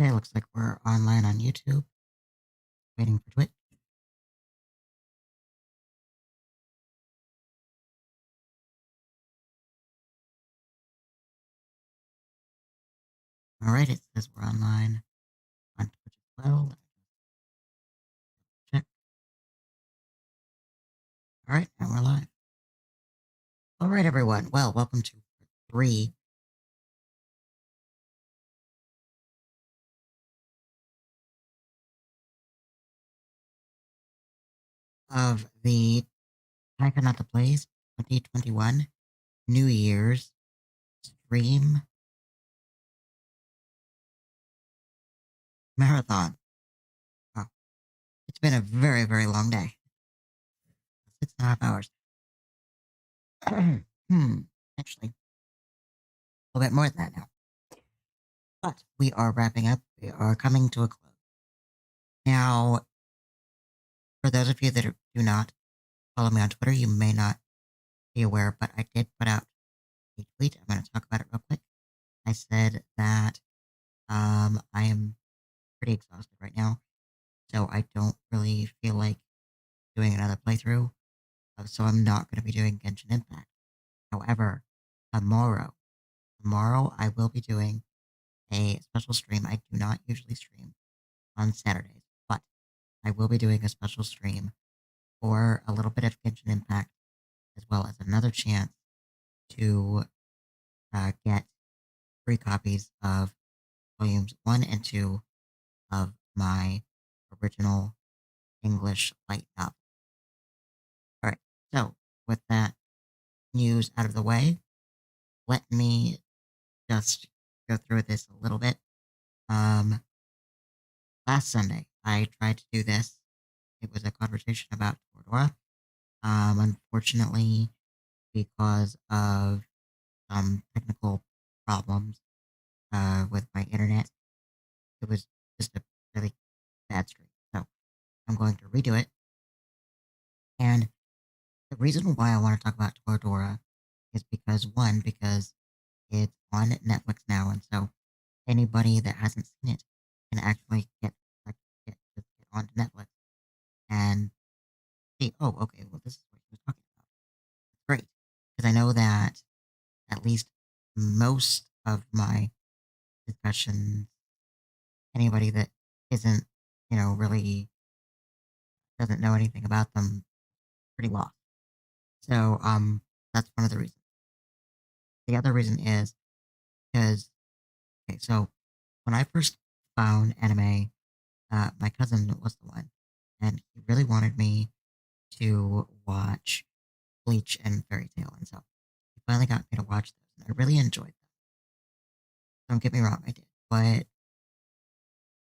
Okay, looks like we're online on YouTube, waiting for Twitch. All right, it says we're online on Twitch as well. Let me check. All right, and we're live. All right, everyone. Well, welcome to part 3 of the Taika Not to Plays 2021 New Year's stream marathon. Wow, it's been a very, very long day. 6.5 hours. Actually, a little bit more than that now. But we are wrapping up. We are coming to a close. Now, for those of you that do not follow me on Twitter, you may not be aware, but I did put out a tweet. I'm going to talk about it real quick. I said that I am pretty exhausted right now, so I don't really feel like doing another playthrough. So I'm not going to be doing Genshin Impact. However, tomorrow I will be doing a special stream. I do not usually stream on Saturdays, but I will be doing a special stream for a little bit of Genshin Impact, as well as another chance to get free copies of volumes 1 and 2 of my original English light novel. All right, so with that news out of the way, let me just go through this a little bit. Last Sunday, I tried to do this. It was a conversation about Toradora. Unfortunately, because of some technical problems with my internet, it was just a really bad stream. So I'm going to redo it. And the reason why I want to talk about Toradora is because one, because it's on Netflix now, and so anybody that hasn't seen it can actually like get onto Netflix and see, oh, okay, well, this is what he was talking about. It's great because I know that at least most of my discussions, anybody that isn't, really doesn't know anything about them, pretty lost. So, that's one of the reasons. The other reason is because, okay, so when I first found anime, my cousin was the one, and he really wanted me to watch Bleach and Fairy Tail, and so he finally got me to watch those, and I really enjoyed them. Don't get me wrong, I did, but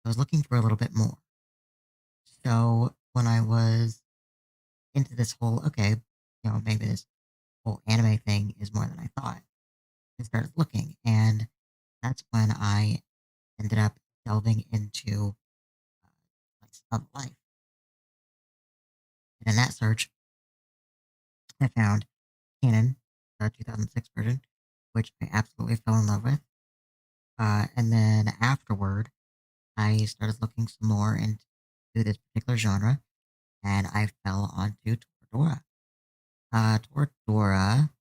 I was looking for a little bit more. So when I was into this whole, okay, maybe this whole anime thing is more than I thought, I started looking, and that's when I ended up delving into slice of life. And in that search, I found Canon, the 2006 version, which I absolutely fell in love with. And then afterward, I started looking some more into this particular genre, and I fell onto Toradora. Toradora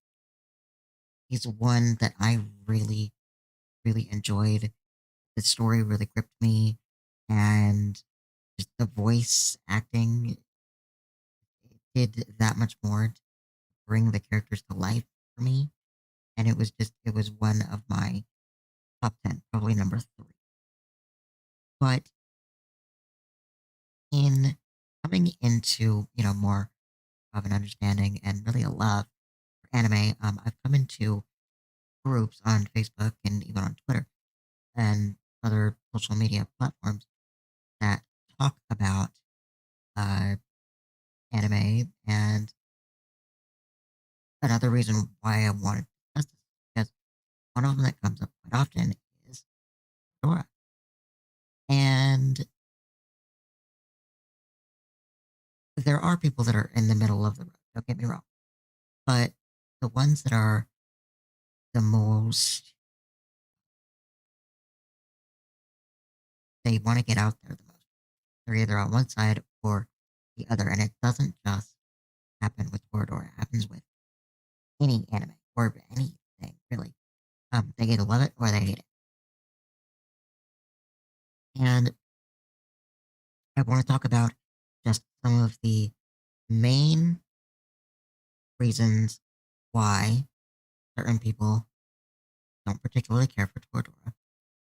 is one that I really, really enjoyed. The story really gripped me, and just the voice acting did that much more to bring the characters to life for me. And it was one of my top 10, probably number 3. But in coming into, more of an understanding and really a love for anime, I've come into groups on Facebook and even on Twitter and other social media platforms that talk about uh, anime. And another reason why I wanted to discuss this is because one of them that comes up quite often is Dora. And there are people that are in the middle of the road, don't get me wrong. But the ones that are the most they want to get out there the most. They're either on one side or the other, and it doesn't just happen with Toradora. It happens with any anime or anything really. They either love it or they hate it. And I want to talk about just some of the main reasons why certain people don't particularly care for Toradora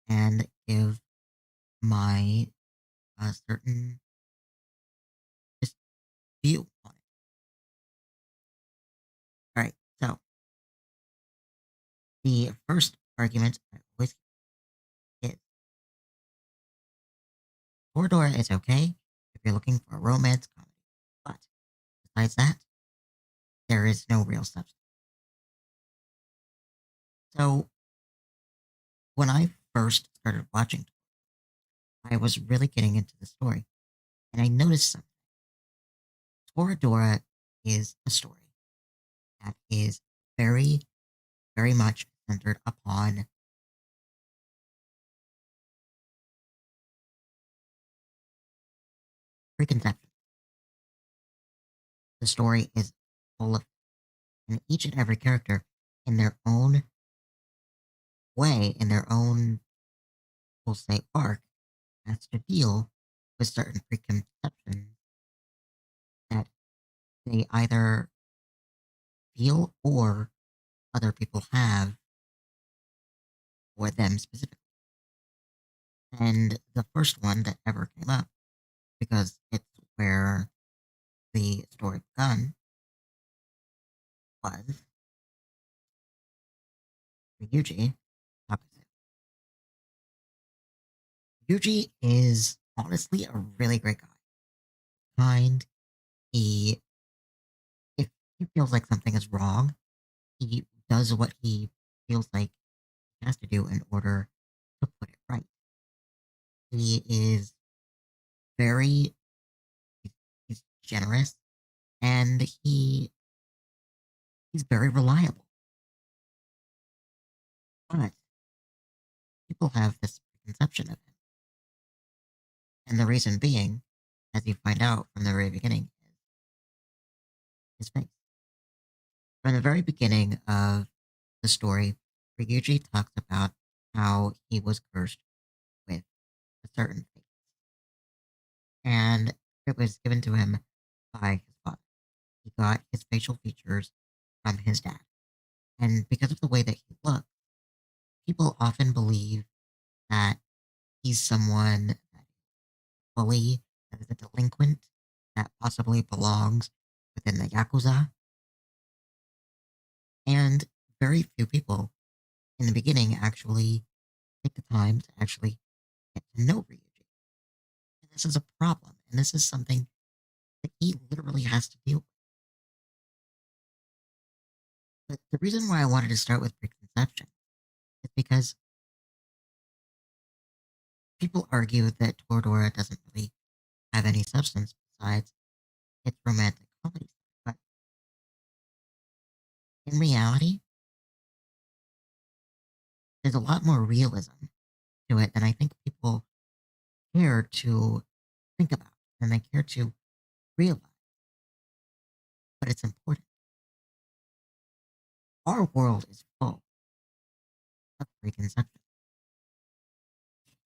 and give my certain just view on it. All right, so the first argument I always give is Toradora is okay if you're looking for a romance comedy, but besides that, there is no real substance. So when I first started watching, I was really getting into the story, and I noticed something. Toradora is a story that is very, very much centered upon preconception. The story is full of, and each and every character in their own way, in their own, we'll say, arc, has to deal with certain preconceptions that they either feel or other people have for them specifically. And the first one that ever came up, because it's where the story begun, was Ryuji Takasu. Ryuji is honestly a really great guy. Kind. He, if he feels like something is wrong, he does what he feels like he has to do in order to put it right. He is very, he's generous, and he's very reliable. But people have this conception of him. And the reason being, as you find out from the very beginning, is his face. From the very beginning of the story, Ryuji talks about how he was cursed with a certain fate. And it was given to him by his father. He got his facial features from his dad. And because of the way that he looked, people often believe that he's someone that is bully, that is a delinquent, that possibly belongs within the Yakuza. And very few people in the beginning actually take the time to actually get to know Ryuji. And this is a problem, and this is something that he literally has to deal with. But the reason why I wanted to start with preconception is because people argue that Toradora doesn't really have any substance besides its romantic comedy. But in reality, there's a lot more realism to it than I think people care to think about and they care to realize. But it's important. Our world is full of preconceptions.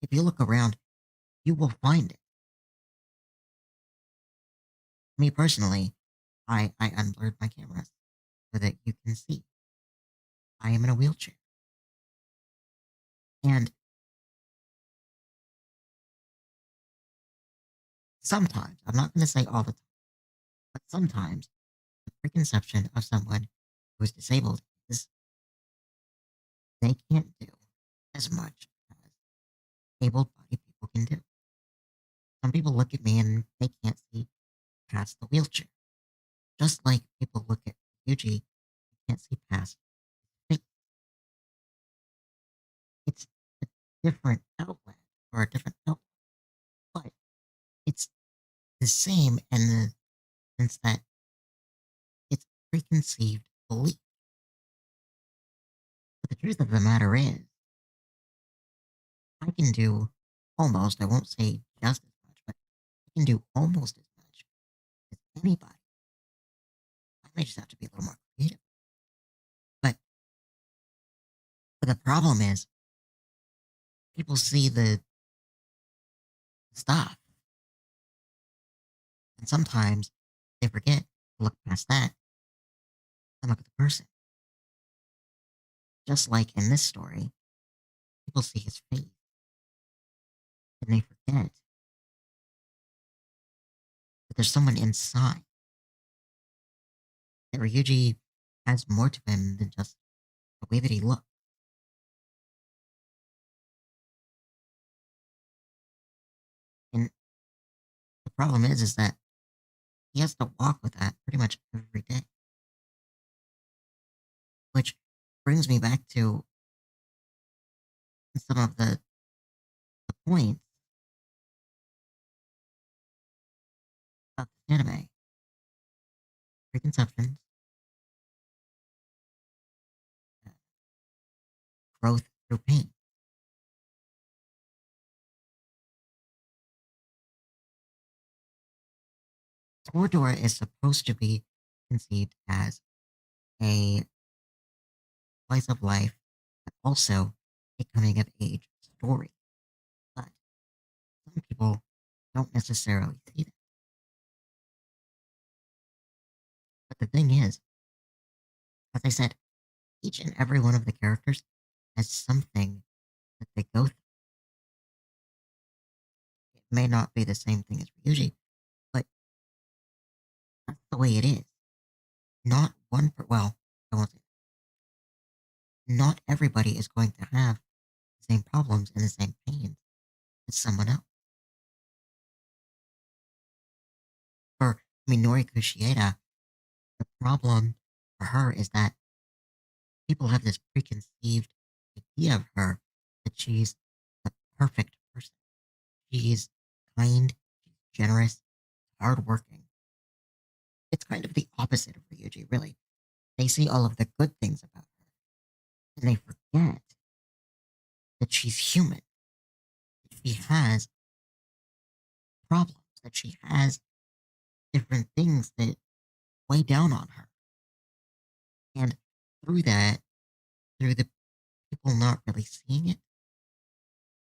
If you look around, you will find it. Me personally, I unblurred my cameras so that you can see. I am in a wheelchair. And sometimes, I'm not going to say all the time, but sometimes the preconception of someone who is disabled is they can't do as much as able bodied people can do. Some people look at me and they can't see past the wheelchair. Just like people look at Yuji, they can't see past his face. It's a different outlet or a different outlet, but it's the same in the sense that it's preconceived belief. But the truth of the matter is, I can do almost, I won't say just as much, but he can do almost as much as anybody. I may just have to be a little more creative. But, but the problem is, people see the stuff, and sometimes they forget to look past that and look at the person. Just like in this story, people see his face and they forget that there's someone inside. That Ryuji has more to him than just the way that he looks. And the problem is that he has to walk with that pretty much every day. Which brings me back to some of the points about this anime. Preconceptions, uh, growth through pain. Toradora is supposed to be conceived as a slice of life, but also a coming of age story. But some people don't necessarily see that. But the thing is, as I said, each and every one of the characters has something that they go through. It may not be the same thing as Ryuji, but that's the way it is. Not one, well, I won't say that. Not everybody is going to have the same problems and the same pains as someone else. For Minori Kushieda, the problem for her is that people have this preconceived idea of her that she's the perfect person. She's kind, she's generous, hardworking. It's kind of the opposite of Ryuji, really. They see all of the good things about her, and they forget that she's human, that she has problems, that she has different things that weigh down on her. And through that, through the people not really seeing it,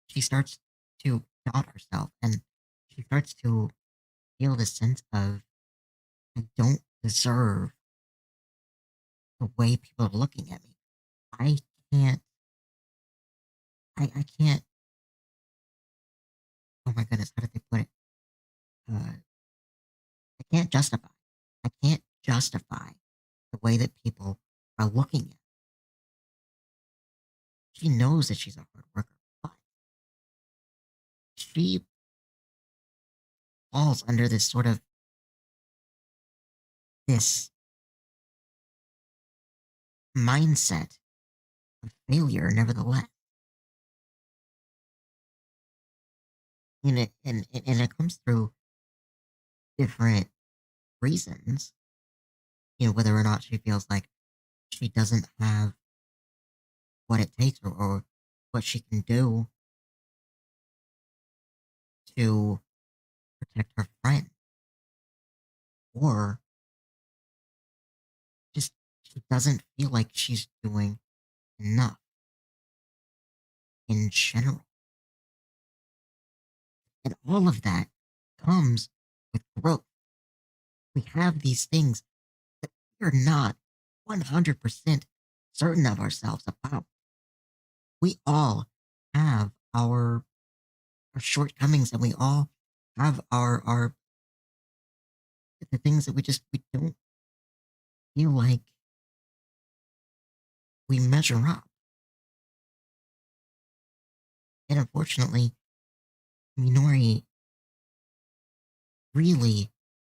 she starts to doubt herself and she starts to feel this sense of, I don't deserve the way people are looking at me. I can't, I can't, oh my goodness, how did they put it? I can't justify. I can't justify the way that people are looking at her. She knows that she's a hard worker, but she falls under this sort of this mindset of failure nevertheless. And it comes through different reasons, whether or not she feels like she doesn't have what it takes or what she can do to protect her friend, or just she doesn't feel like she's doing enough in general. And all of that comes with growth. We have these things that we are not 100% certain of ourselves about. We all have our shortcomings, and we all have our the things that we don't feel like we measure up. And unfortunately, Minori really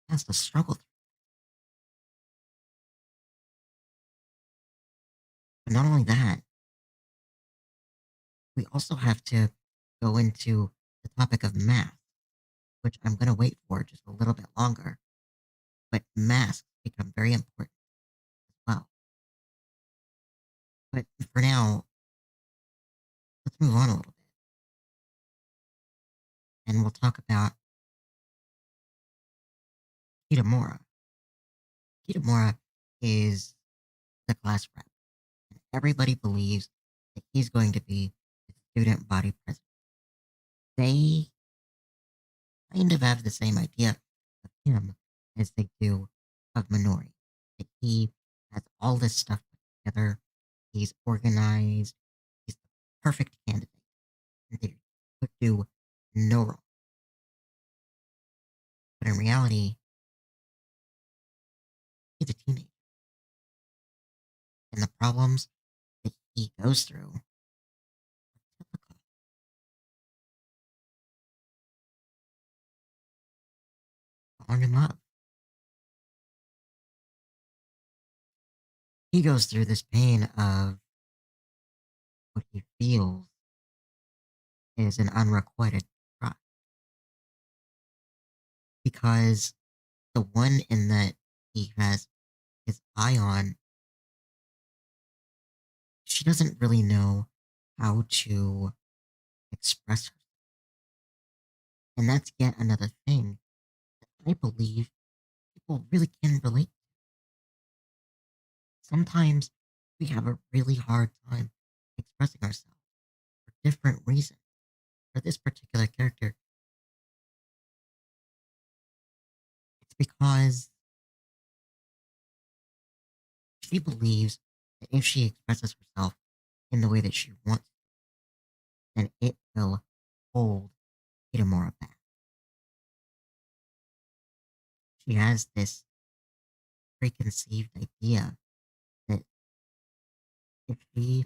has to struggle through. But not only that, we also have to go into the topic of math, which I'm going to wait for just a little bit longer. But masks become very important as well. But for now, let's move on a little bit. and we'll talk about Kitamura. Kitamura is the class rep, and everybody believes that he's going to be the student body president. They kind of have the same idea of him as they do of Minori. That he has all this stuff put together, he's organized, he's the perfect candidate, and they could do no wrong. But in reality, he's a teenager, and the problems that he goes through are typical. Falling in love. He goes through this pain of what he feels is an unrequited crush because the one in that he has his eye on, she doesn't really know how to express herself. And that's yet another thing that I believe people really can relate. Sometimes we have a really hard time expressing ourselves for different reasons. For this particular character, it's because she believes that if she expresses herself in the way that she wants, then it will hold Kitamura back. She has this preconceived idea that if she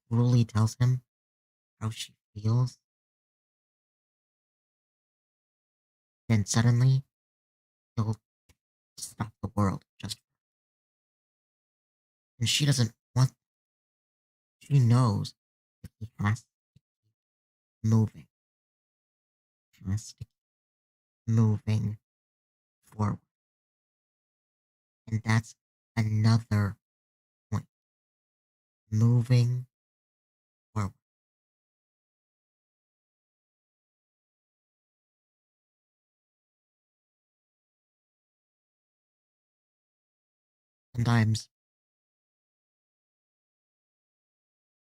truly tells him how she feels, then suddenly he'll stop the world just for her. And she doesn't want that. She knows that he has to keep moving, has to keep moving forward. And that's another point. Moving forward. Sometimes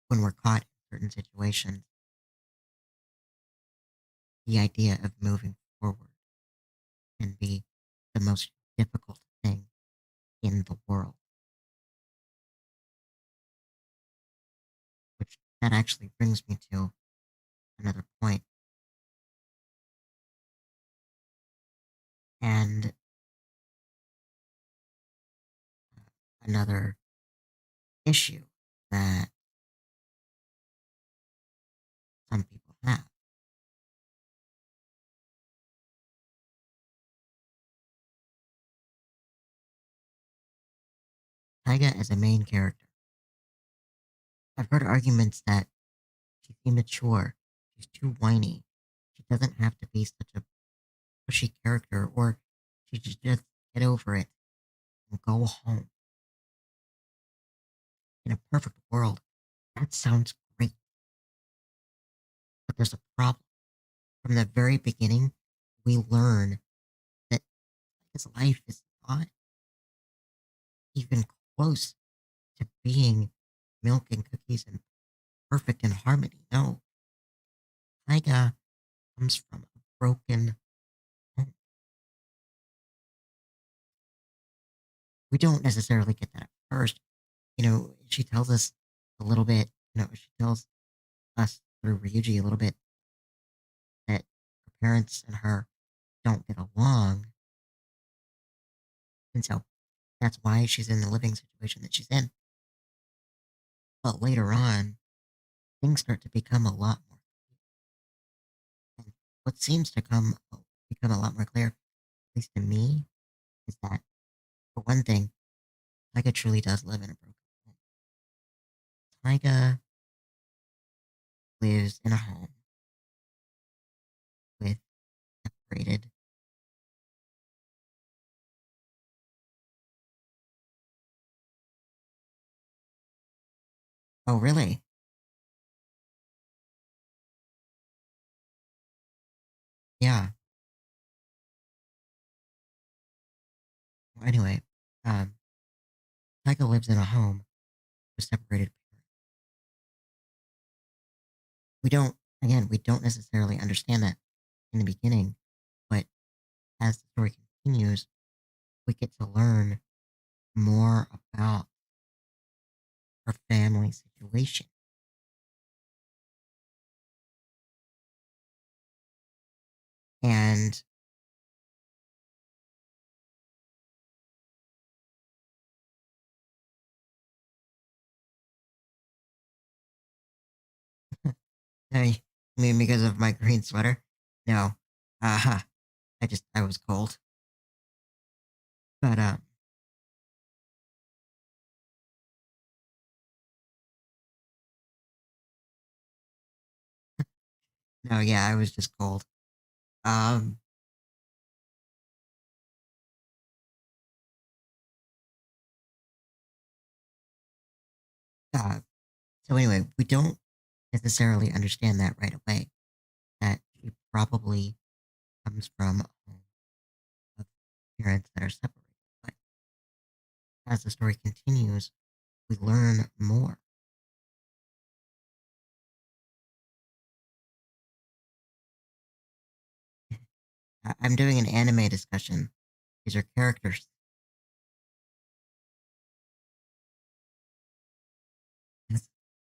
when we're caught in certain situations, the idea of moving forward can be the most difficult thing in the world. Which that actually brings me to another point and another issue that some people have. Taiga as a main character. I've heard arguments that she's immature, she's too whiny, she doesn't have to be such a pushy character, or she should just get over it and go home. In a perfect world, that sounds great, but there's a problem. From the very beginning, we learn that his life is not even close to being milk and cookies and perfect in harmony. No, Taiga comes from a broken home. We don't necessarily get that at first. She tells us a little bit, she tells us through Ryuji a little bit that her parents and her don't get along. And so that's why she's in the living situation that she's in. But later on, things start to become a lot more. And what seems to become a lot more clear, at least to me, is that for one thing, Taiga truly does live in a broken home. Taiga lives in a home with separated. Oh, really? Yeah. Well, anyway, um, Tyga lives in a home with separated parents. We don't necessarily understand that in the beginning, but as the story continues, we get to learn more about her family situation. And I mean, because of my green sweater, no, uh, I was cold. But no, yeah, I was just cold. Um, uh, so anyway, we don't necessarily understand that right away. That she probably comes from a home of parents that are separated. But as the story continues, we learn more. I'm doing an anime discussion. These are characters.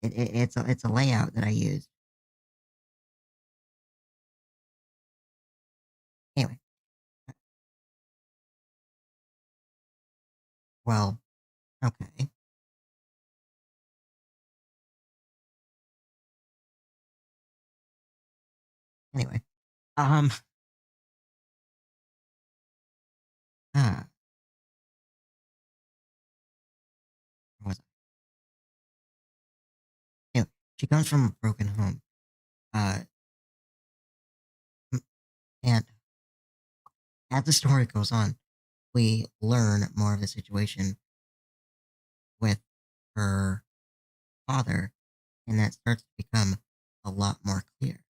It's, it's a layout that I use. Anyway, well, okay. Anyway, um, ah, where was I? Anyway, she comes from a broken home. Uh, m- and as the story goes on, we learn more of the situation with her father, and that starts to become a lot more clear.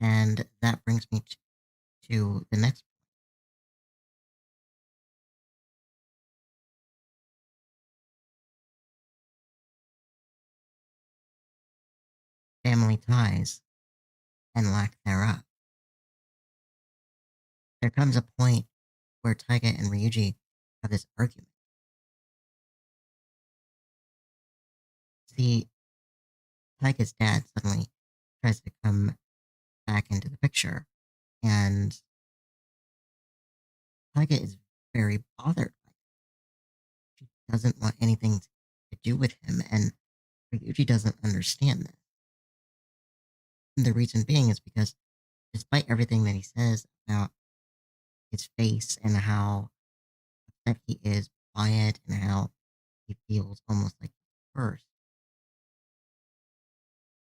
And that brings me to the next family ties and lack thereof. There comes a point where Taiga and Ryuji have this argument. See, Taiga's dad suddenly tries to come back into the picture, and Taiga is very bothered by it. She doesn't want anything to do with him, and Ryuji doesn't understand this. And the reason being is because despite everything that he says about his face and how upset he is by it and how he feels almost like first,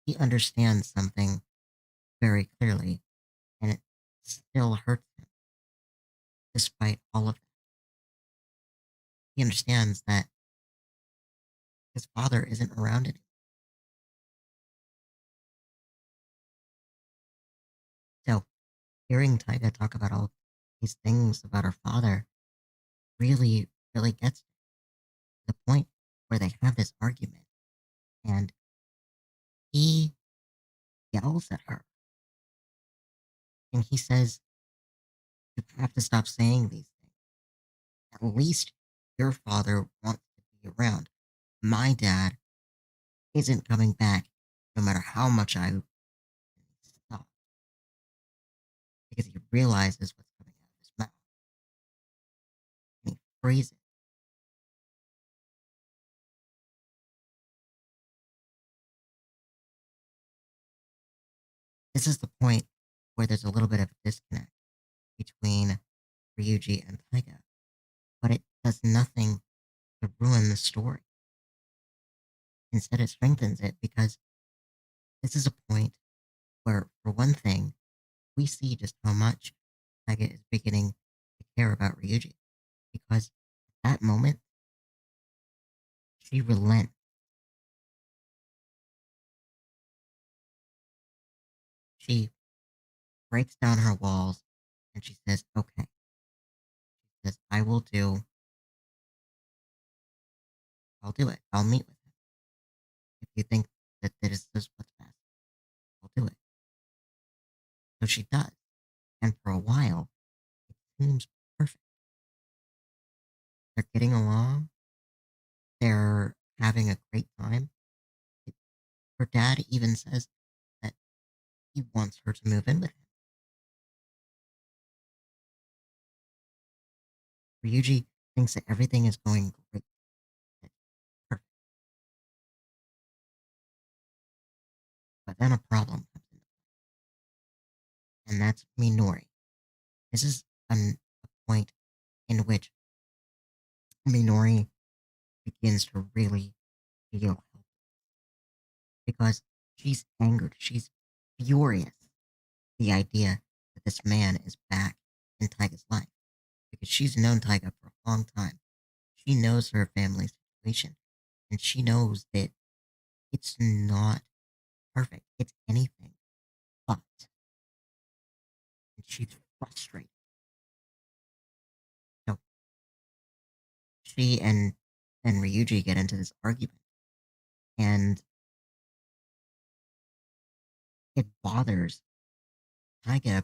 he understands something very clearly, and it still hurts him despite all of that. He understands that his father isn't around anymore. So hearing Taiga talk about all these things about her father really gets to the point where they have this argument, and he yells at her and he says, "You have to stop saying these things. At least your father wants to be around. My dad isn't coming back no matter how much I stop, because he realizes what's coming out of his mouth and he freezes." This is the point where there's a little bit of a disconnect between Ryuji and Taiga, but it does nothing to ruin the story. Instead, it strengthens it because this is a point where, for one thing, we see just how much Taiga is beginning to care about Ryuji. Because at that moment, she relents She breaks down her walls and she says, okay, says, I'll do it. I'll meet with him. If you think that this is what's best, I'll do it. So she does. And for a while, it seems perfect. They're getting along. They're having a great time. Her dad even says that he wants her to move in with him. Ryuji thinks that everything is going great. It's perfect. But then a problem comes in, and that's Minori. This is a point in which Minori begins to really feel helpless because she's angered. She's furious. The idea that this man is back in Taiga's life because she's known Taiga for a long time. She knows her family's situation and she knows that it's not perfect. It's anything but. And she's frustrated. So she and Ryuji get into this argument and it bothers Taiga,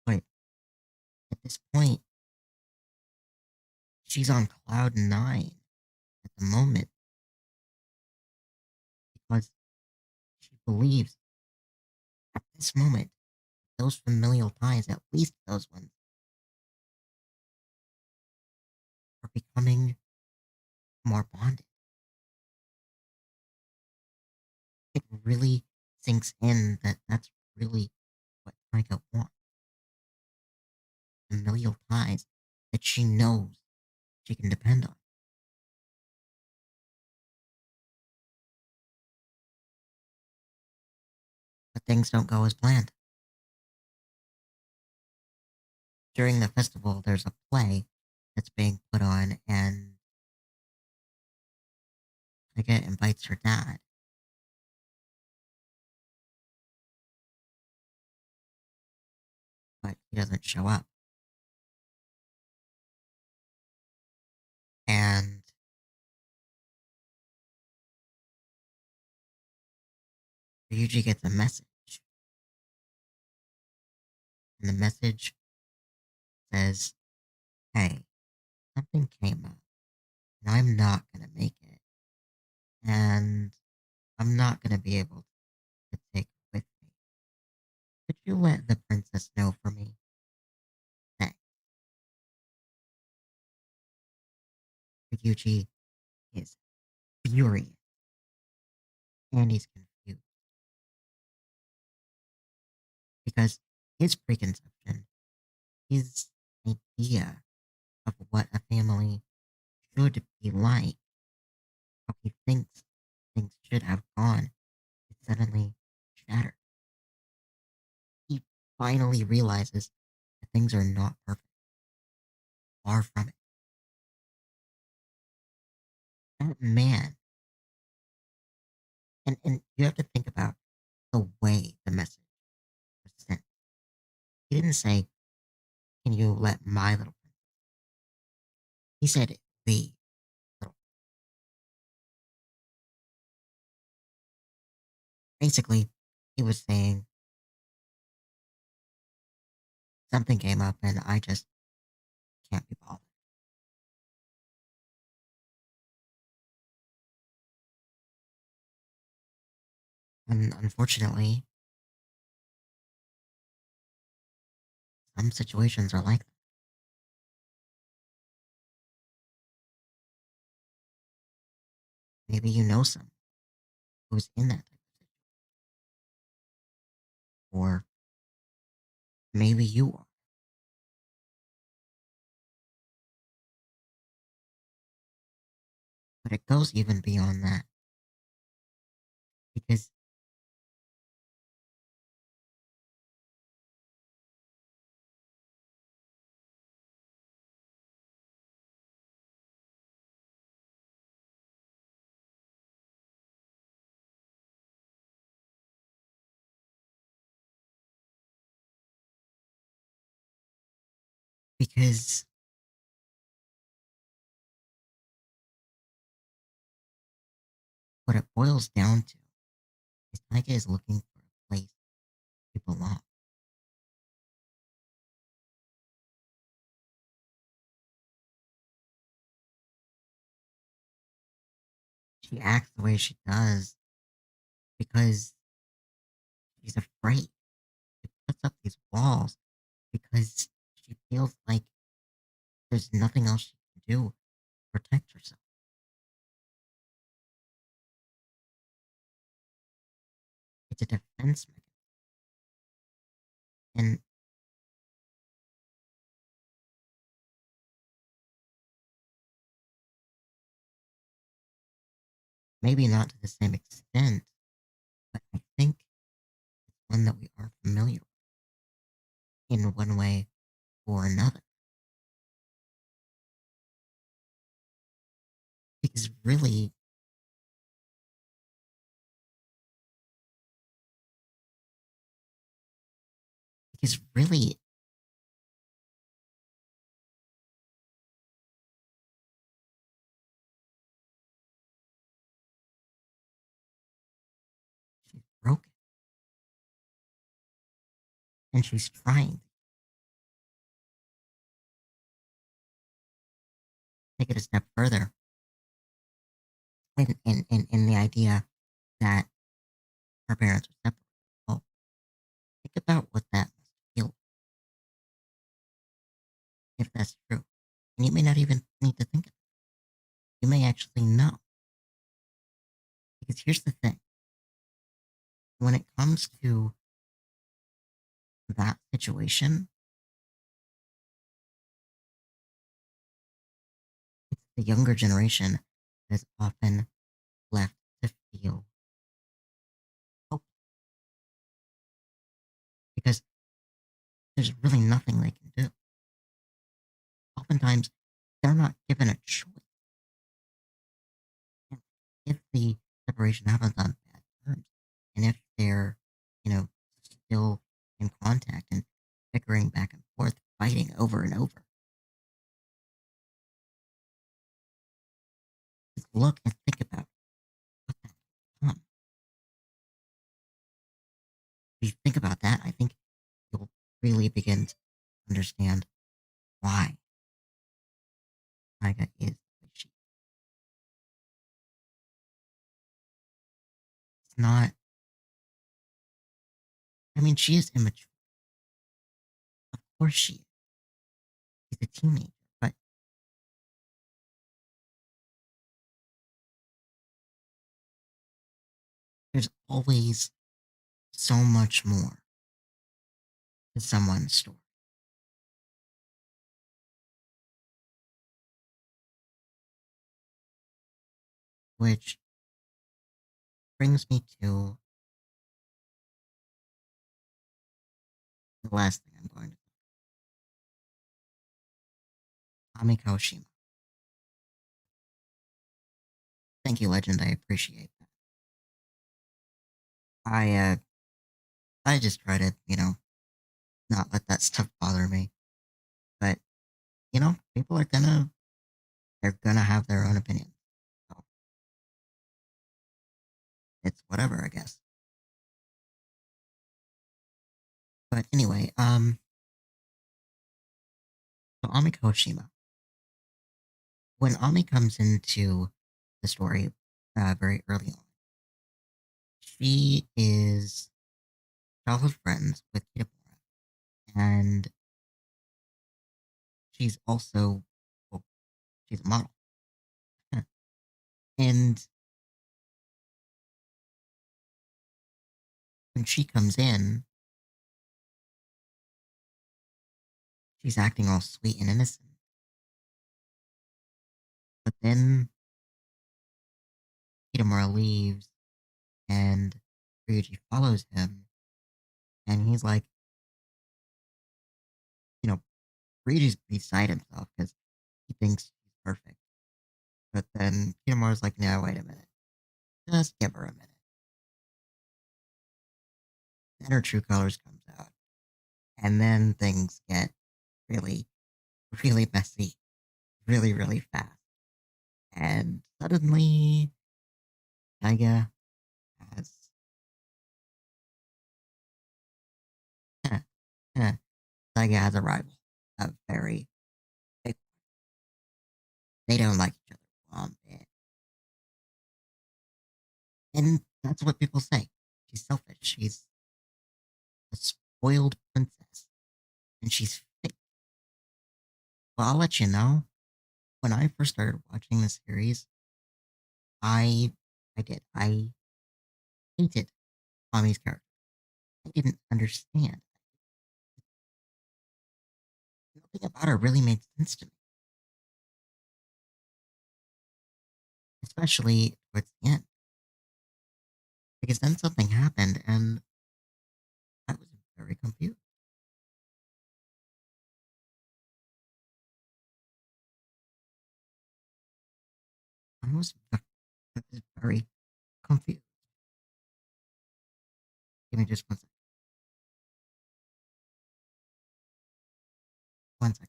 but at this point, she's on cloud nine at the moment because she believes at this moment those familial ties, at least those ones, are becoming more bonded. It really sinks in that that's really what Taiga wants. Familial ties that she knows she can depend on. But things don't go as planned. During the festival, there's a play that's being put on, and Taiga invites her dad. But he doesn't show up. And Ryuji gets a message. And the message says, hey, something came up, and I'm not going to make it. And I'm not going to be able to take it with me. Could you let the princess know for me? Thanks. Ryuji is furious, and he's confused. Because his preconception, his idea of what a family should be like, how he thinks things should have gone, is suddenly shattered. He finally realizes that things are not perfect. Far from it. That man, and you have to think about the way the message was sent. He didn't say, can you let my little prince? He said the little. Basically, he was saying something came up and I just can't be bothered. And unfortunately, some situations are like that. Maybe you know someone who's in that type of situation. Or maybe you are. But it goes even beyond that. Because Because what it boils down to is Taika is looking for a place to belong. She acts the way she does because she's afraid. She puts up these walls because she feels like there's nothing else she can do to protect herself. It's a defense mechanism. And maybe not to the same extent, but I think it's one that we are familiar with in one way or another. Because really, because really, she's broken and she's trying to take it a step further in the idea that her parents are separate. Well, think about what that must feel if that's true. And you may not even need to think of it. You may actually know. Because here's the thing when it comes to that situation, it's the younger generation that is often left to feel hope because there's really nothing they can do. Oftentimes, they're not given a choice. And if the separation happens on bad terms, and if they're, you know, still in contact and bickering back and forth, fighting over and over, just look and think about what that become. If you think about that, I think you'll really begin to understand why Tyga is the way she is. It's not, I mean, she is immature. Of course she is. She's a teenager, but there's always so much more to someone's story, which brings me to the last thing I'm going to Amiko Shima. Thank you, Legend. I appreciate that. I I just try to, not let that stuff bother me. But, people are they're gonna have their own opinions. So it's whatever, I guess. But anyway, so Amiko Shima. When Ami comes into the story very early on, she is childhood friends with Kitamura, and she's also, well, she's a model. And when she comes in, she's acting all sweet and innocent. But then Kitamura leaves, and Ryuji follows him, and he's like, you know, Ryuji's beside himself because he thinks he's perfect. But then Kitamura's like, no, wait a minute. Just give her a minute. Then her true colors comes out. And then things get really really messy, really, really fast. And suddenly, Taiga has, Taiga has a rival. A very big, they don't like each other one bit. And that's what people say. She's selfish. She's a spoiled princess. And she's fake. Well, I'll let you know. When I first started watching the series, I I did. I hated Tommy's character. I didn't understand. Nothing about her really made sense to me, especially towards the end. Because then something happened and I was very confused. I was very confused. Give me just 1 second. 1 second.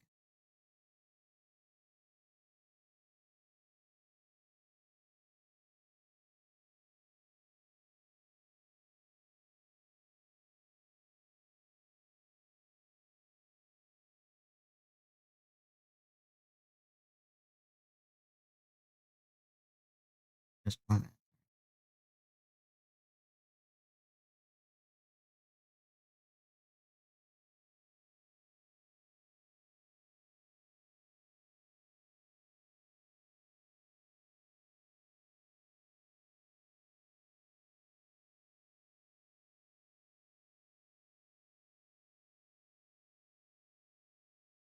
Just 1 minute.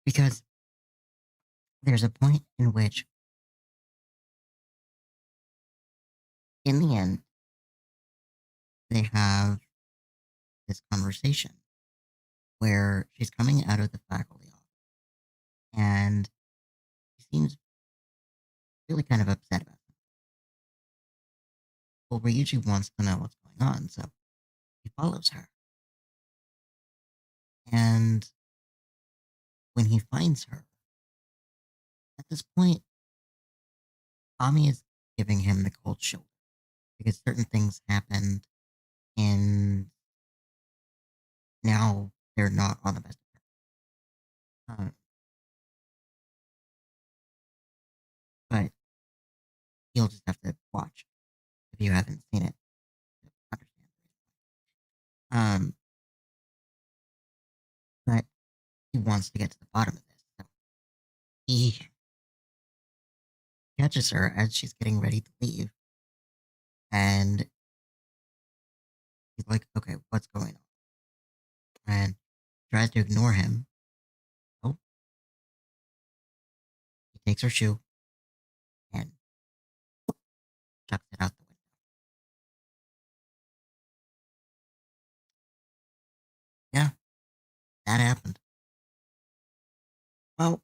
Because there's a point in which, in the end, they have this conversation where she's coming out of the faculty office and she seems really kind of upset about it. Well, Ryuji wants to know what's going on, so he follows her. And when he finds her, at this point, Ami is giving him the cold shoulder because certain things happened and now they're not on the best of terms. But you'll just have to watch if you haven't seen it to understand. Um, but he wants to get to the bottom of this. So he catches her as she's getting ready to leave, and he's like, "Okay, what's going on?" And tries to ignore him. Oh, he takes her shoe and chucks it out the window. Yeah, that happened. Well,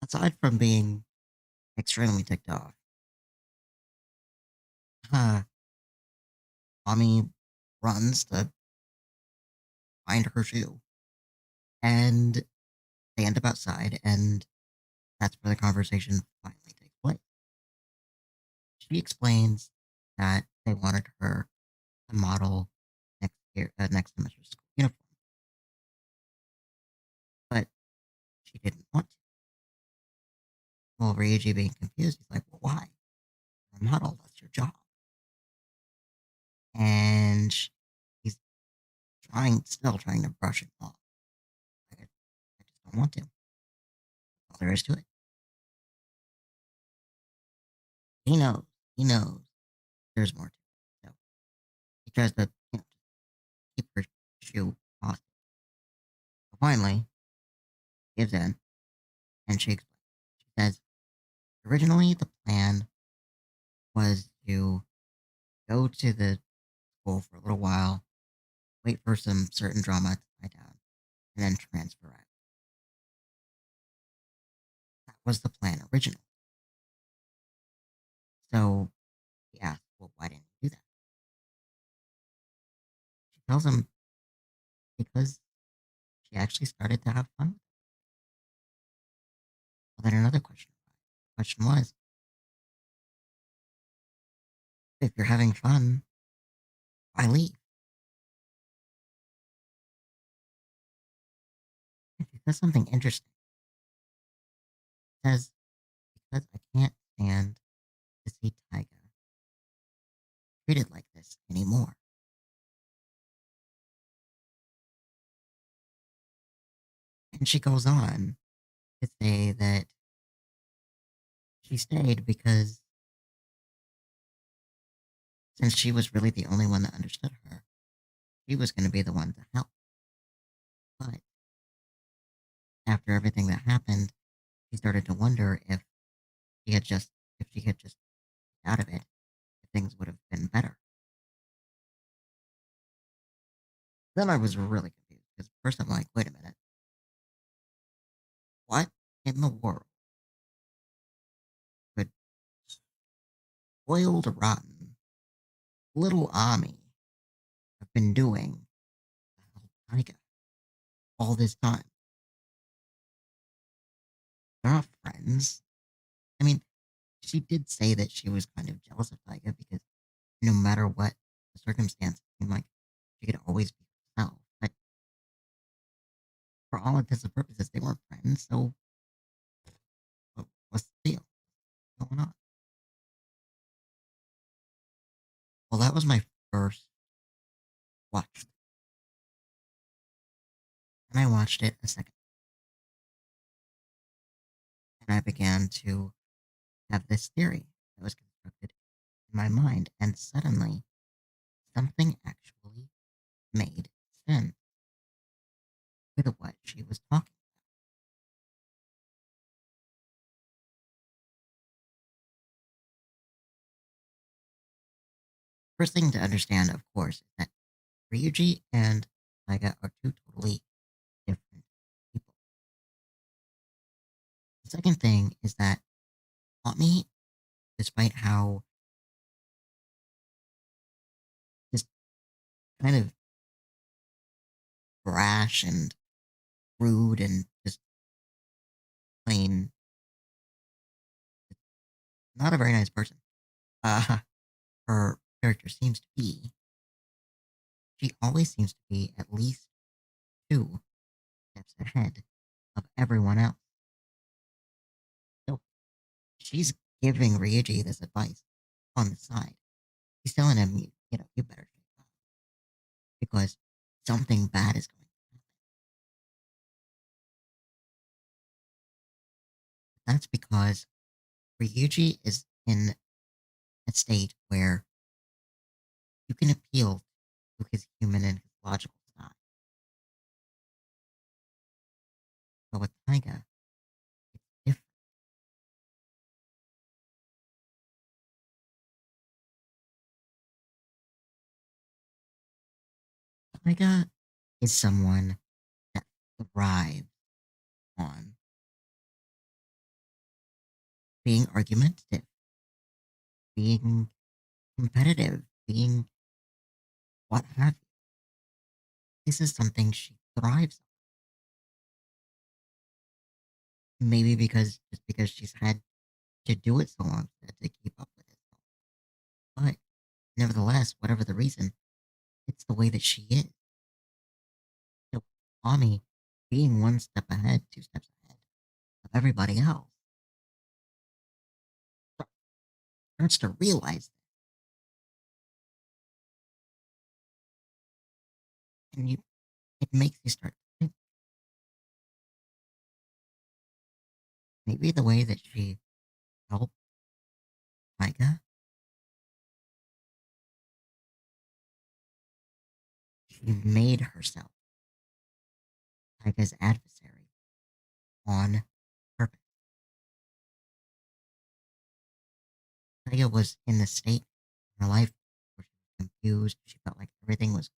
aside from being extremely ticked off, uh, Mommy runs to find her shoe, and they end up outside, and that's where the conversation finally takes place. She explains that they wanted her to model next semester's school uniform, but she didn't want to. Well, Ryuji being confused, he's like, "Well, why? You're a model. That's your job." And he's still trying to brush it off. Like, I just don't want to. All there is to it. He knows. He knows. There's more to it. So he tries to, keep her shoe off. So finally, gives in, and she explains. She says, originally the plan was to go to the school for a little while, wait for some certain drama to die down, and then transfer out. That was the plan originally. So he asks, well, why didn't you do that? She tells him because she actually started to have fun. Well, then another question. The question was, if you're having fun, why leave? If you said something interesting, it says, because I can't stand to see Tyga treated like this anymore. And she goes on to say that she stayed because since she was really the only one that understood her, she was going to be the one to help. But after everything that happened, she started to wonder if she had just out of it, things would have been better. Then I was really confused because first I'm like, wait a minute, what in the world could spoiled, rotten little Ami have been doing to help Tyga all this time? They're not friends. I mean, she did say that she was kind of jealous of Tyga because no matter what the circumstance, it seemed like she could always be herself. But for all intents and purposes, they weren't friends. So what's the deal? What's going on? Well, that was my first watch, and I watched it a second, and I began to have this theory that was constructed in my mind, and suddenly something actually made sense with what she was talking. First thing to understand, of course, is that Ryuji and Taiga are two totally different people. The second thing is that Ami, despite how just kind of brash and rude and just plain not a very nice person, uh, her character seems to be, she always seems to be at least two steps ahead of everyone else. So she's giving Ryuji this advice on the side. She's telling him, you better shape up because something bad is going to happen. That's because Ryuji is in a state where you can appeal to his human and his logical side. But with Taiga, it's different. Taiga is someone that thrives on being argumentative, being competitive, being what have you. This is something she thrives on. Maybe because she's had to do it so long to keep up with it. But nevertheless, whatever the reason, it's the way that she is. So Ami being one step ahead, two steps ahead of everybody else starts to realize that. And it makes you start to think maybe the way that she helped Micah, she made herself Micah's adversary on purpose. Micah was in the state in her life where she was confused. She felt like everything was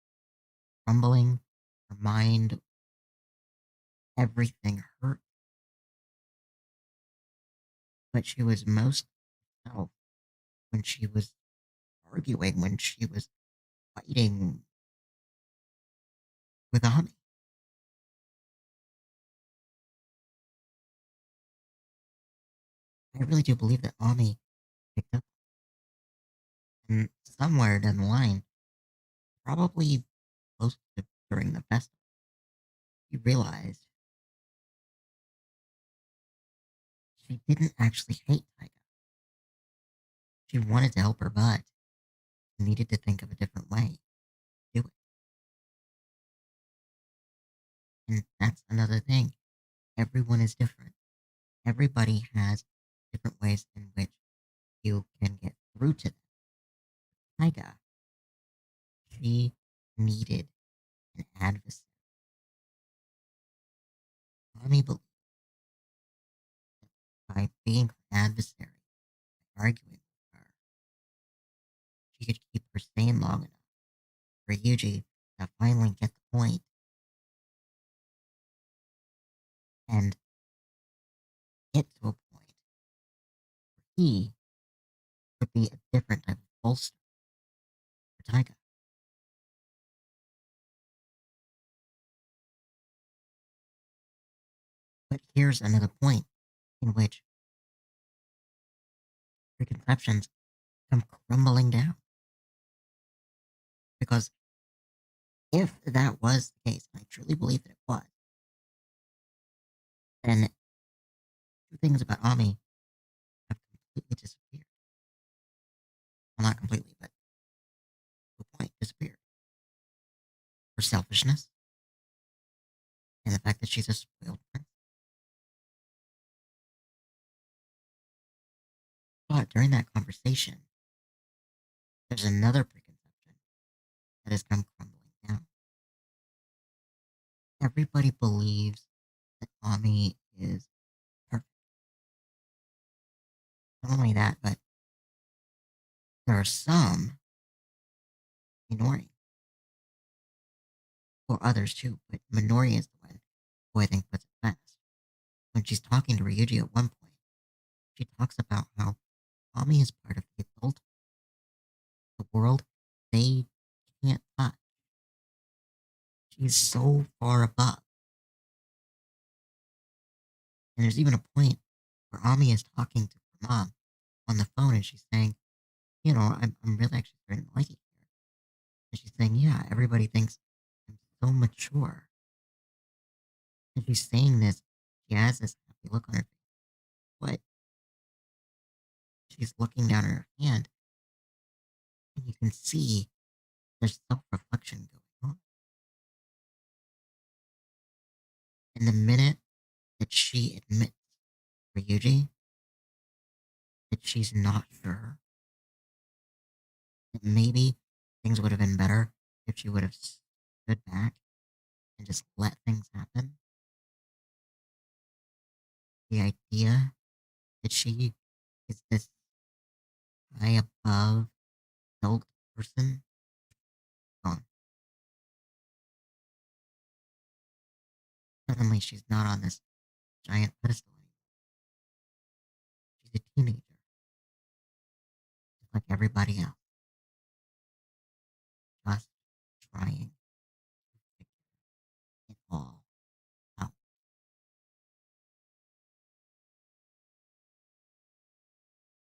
crumbling. Her mind, everything hurt. But she was most herself when she was arguing, when she was fighting with Ami. I really do believe that Ami picked up, and somewhere down the line, probably close to during the festival, she realized she didn't actually hate Tyga. She wanted to help her, but needed to think of a different way to do it. And that's another thing. Everyone is different. Everybody has different ways in which you can get through to them. Tyga, she needed an adversary. Mommy believed that by being her adversary, arguing with her, she could keep her sane long enough for Yuji to finally get the point and get to a point where he would be a different type of bolster for Tyga. But here's another point in which preconceptions come crumbling down. Because if that was the case, and I truly believe that it was, then two things about Ami have completely disappeared. Well, not completely, but to a point disappeared. Her selfishness and the fact that she's a spoiled prince. But during that conversation, there's another preconception that has come crumbling down. Everybody believes that Ami is perfect. Not only that, but there are some Minori, or others too, but Minori is the one who I think puts it best. When she's talking to Ryuji at one point, she talks about how Ami is part of the adult, the world they can't touch. She's so far above. And there's even a point where Ami is talking to her mom on the phone and she's saying, I'm really actually starting to like it here. And she's saying, yeah, everybody thinks I'm so mature. And she's saying this, she has this happy look on her face. But she's looking down at her hand and you can see there's self reflection going on. And the minute that she admits for Yuji that she's not sure, that maybe things would have been better if she would have stood back and just let things happen. The idea that she is this high above adult person gone. Suddenly she's not on this giant pedestal anymore. She's a teenager, just like everybody else, just trying to figure it all out.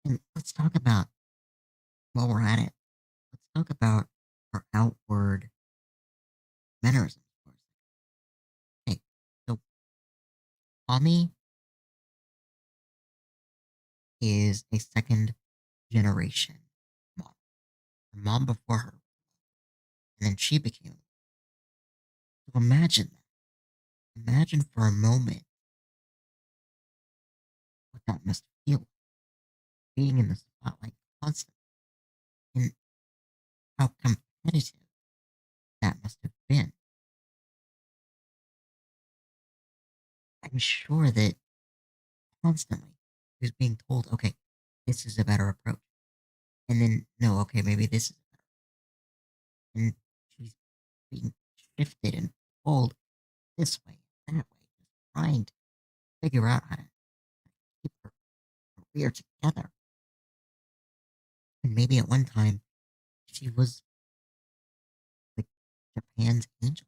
And let's talk about, while we're at it, let's talk about her outward mannerisms for a second. Okay, so Ami is a second generation mom. Her mom before her, and then she became. So imagine that. Imagine for a moment what that must feel like, being in the spotlight constantly, and how competitive that must have been. I'm sure that constantly she was being told, okay, this is a better approach. And then, no, okay, maybe this is better. And she's being shifted and pulled this way, that way, just trying to figure out how to keep her career together. And maybe at one time, she was like Japan's angel.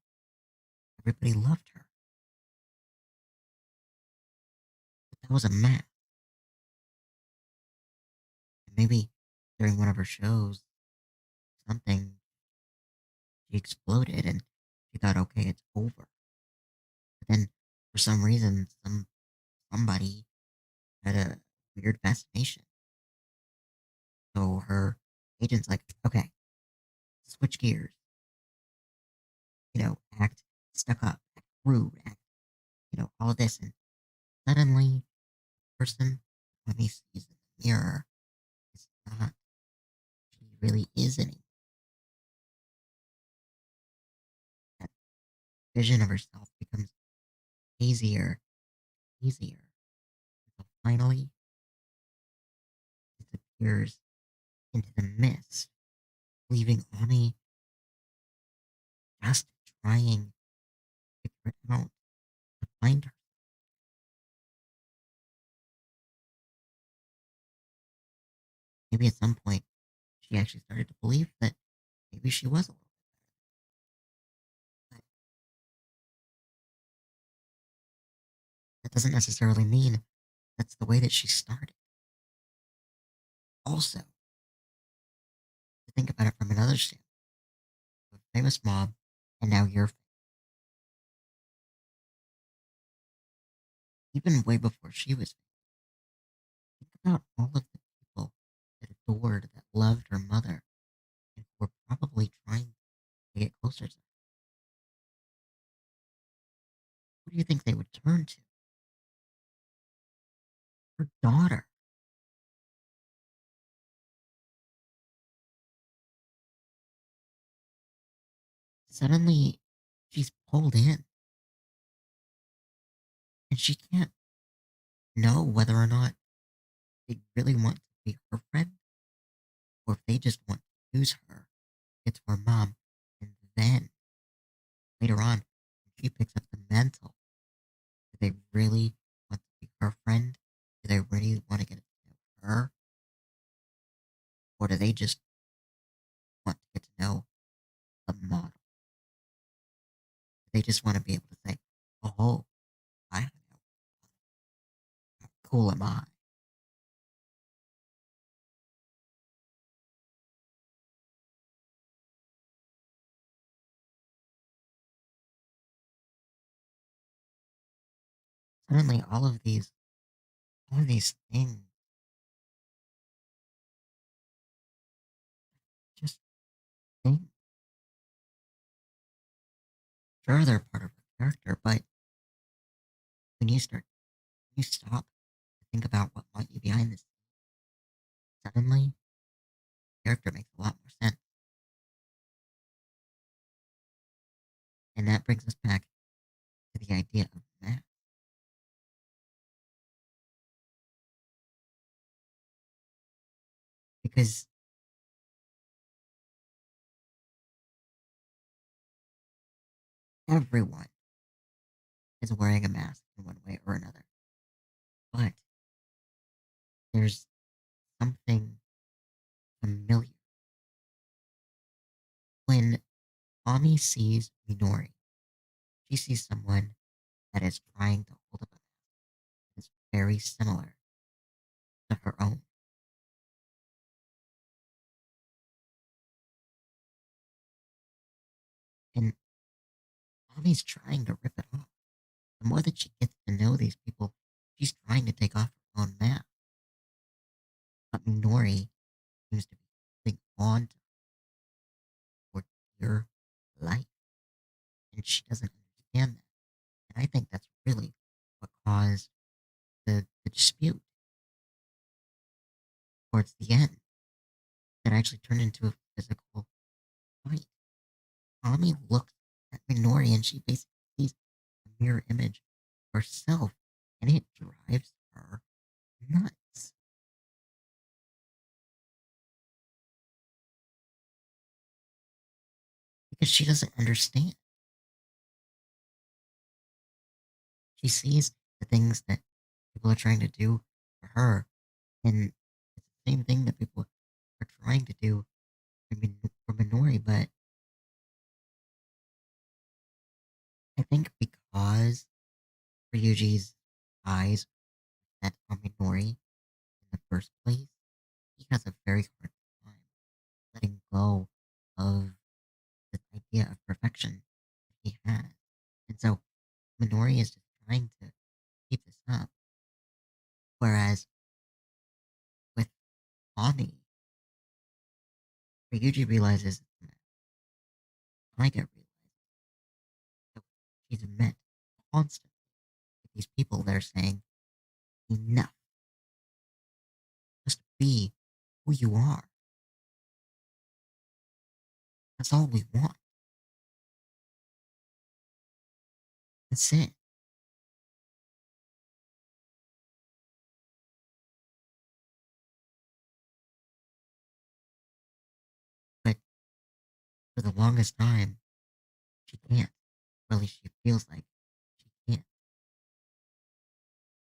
Everybody loved her. But that was a mess. Maybe during one of her shows, something she exploded and she thought, okay, it's over. But then for some reason, somebody had a weird fascination. So her agent's like, okay, switch gears, act stuck up, act rude, act, all of this. And suddenly, the person when he sees in the mirror is not she really is anymore. That vision of herself becomes hazier, easier, until finally disappears into the mist, leaving Ani just trying to figure it out to find her. Maybe at some point she actually started to believe that maybe she was a little bit. But that doesn't necessarily mean that's the way that she started. Also, to think about it from another standpoint, a famous mom, and now you're even way before she was famous. Think about all of the people that adored, that loved her mother, and were probably trying to get closer to her. Who do you think they would turn to? Her daughter. Suddenly, she's pulled in, and she can't know whether or not they really want to be her friend or if they just want to use her. It's her mom. And then later on, when she picks up the mantle, do they really want to be her friend? Do they really want to get to know her? Or do they just want to get to know the model? They just want to be able to say, oh, I know. How cool am I? Suddenly, all of these things just think, sure, they're part of her character, but when you stop to think about what might be behind this, suddenly, character makes a lot more sense. And that brings us back to the idea of math. Because everyone is wearing a mask in one way or another. But there's something familiar. When Ami sees Minori, she sees someone that is trying to hold up a mask that's very similar to her own. And Ami's trying to rip it off. The more that she gets to know these people, she's trying to take off her own mask. But Minori seems to be holding on to for dear life. And she doesn't understand that. And I think that's really what caused the dispute towards the end that actually turned into a physical fight. Tommy looks at Minori and she basically sees a mirror image of herself, and it drives her nuts because she doesn't understand. She sees the things that people are trying to do for her, and it's the same thing that people are trying to do for Minori. But I think because Ryuji's eyes set on Minori in the first place, he has a very hard time letting go of this idea of perfection that he has. And so Minori is just trying to keep this up. Whereas with Ani, Ryuji realizes that Taiga realizes that she's met constantly with these people that are saying, enough, just be who you are. That's all we want. That's it. But for the longest time, she can't. Really, she feels like she can't.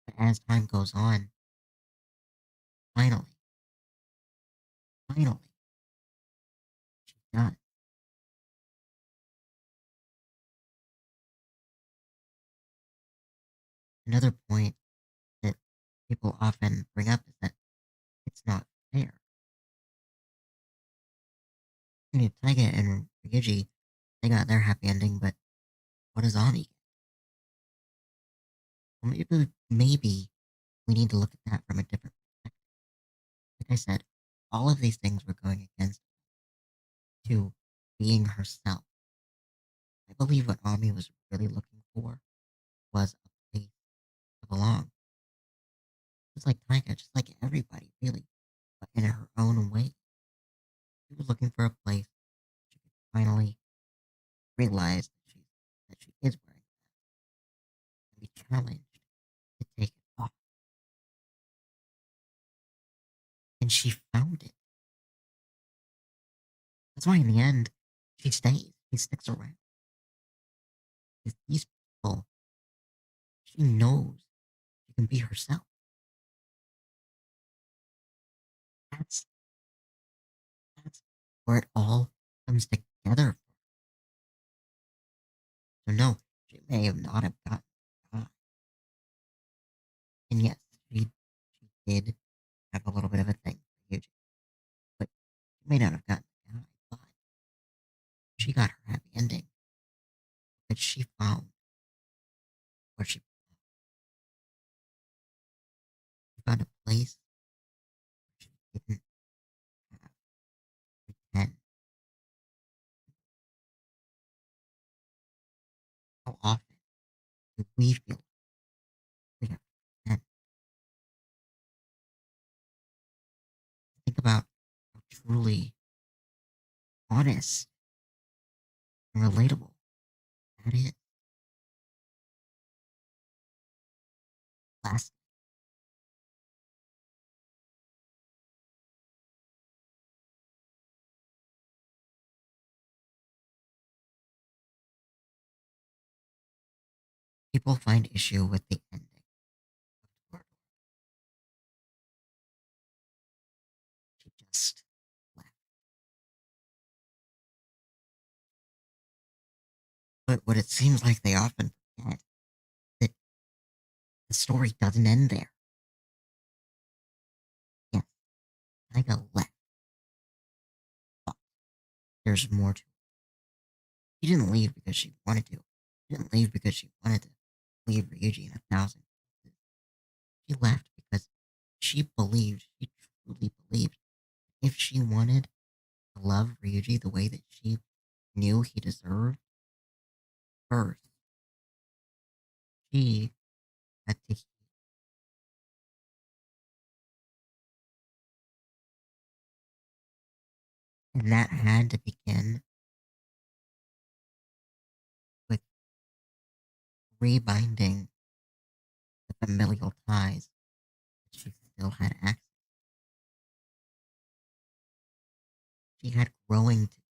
But as time goes on, finally, finally, she does. Another point that people often bring up is that it's not fair. I mean, Taiga and Ryuji, they got their happy ending, but what does Ani get? Well, maybe we need to look at that from a different perspective. Like I said, all of these things were going against to being herself. I believe what Ami was really looking for was a place to belong. Just like Taiga, just like everybody, really, but in her own way. She was looking for a place she could finally realize that she is wearing that and be challenged to take it off. And she found it. That's why in the end, she stays. She sticks around. Because these people, she knows she can be herself. That's that's where it all comes together. So no, she may have not have gotten caught. And yes, she did have a little bit of a thing for Eugene. But she may not have gotten the guy, but she got her happy ending. But she found where she found a place where she didn't have to pretend. How often do we feel like we have to pretend? Think about how truly honest and relatable that is. Last, people find issue with the ending of Toradora. She just left. But what it seems like they often forget that the story doesn't end there. Yes, Taiga left, but there's more to it. She didn't leave because she wanted to. She didn't leave because she wanted to leave Ryuji in 1,000 pieces. She left because she believed, she truly believed, if she wanted to love Ryuji the way that she knew he deserved, first, she had to heal. And that had to begin with rebinding the familial ties that she still had access. She had growing to,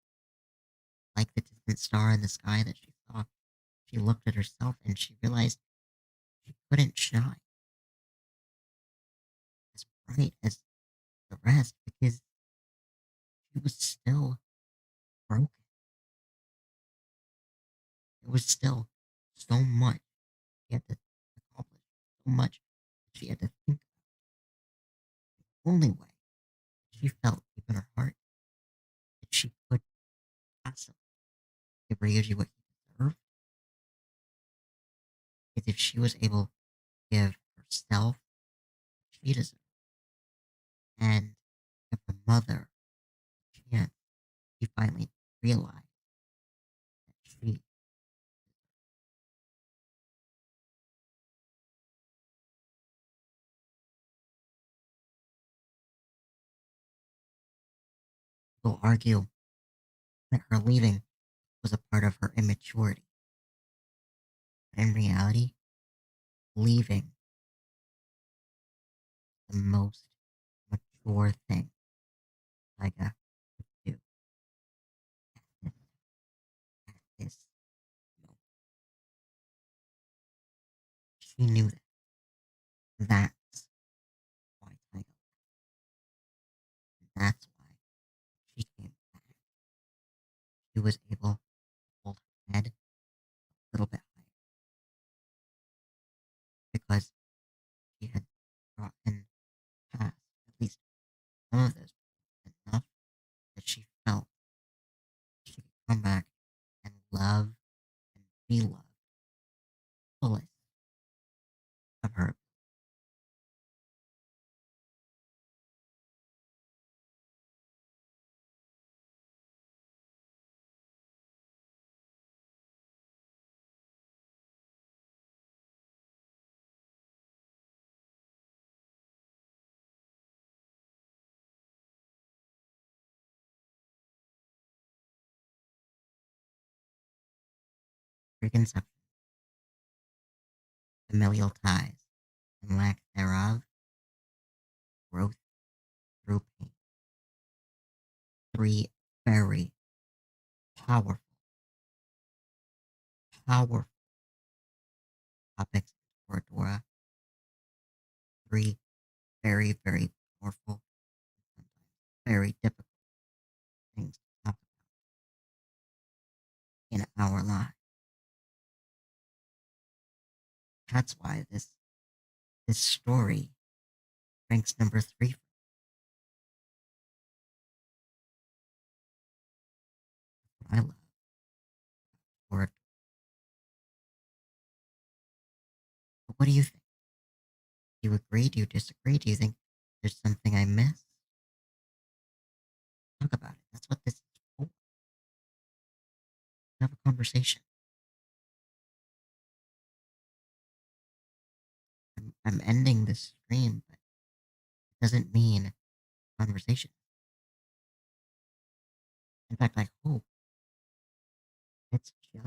like the distant star in the sky that she saw. She looked at herself and she realized she couldn't shine as bright as the rest because she was still broken. There was still so much she had to accomplish, so much she had to think about. The only way She felt deep in her heart that she could possibly give Ryuji what he deserved, is if she was able to give herself what she deserved and give her mother a chance, she finally realized that she will argue that her leaving was a part of her immaturity. But in reality, leaving is the most mature thing Tyga could do at this moment. She knew that. That's why Tyga, that's why she came back. She was able to hold her head a little bit higher because she had gotten past at least some of those enough that she felt she could come back and love and be loved fullest of her. Preconception, familial ties, and lack thereof, growth through pain. Three very powerful, powerful topics for Toradora. Three very, very powerful, sometimes very difficult things to talk about in our lives. That's why this story ranks number three for what I love for. But what do you think? Do you agree? Do you disagree? Do you think there's something I missed? Talk about it. That's what this is for. Have a conversation. I'm ending this stream, but it doesn't mean conversation. In fact, I hope it's just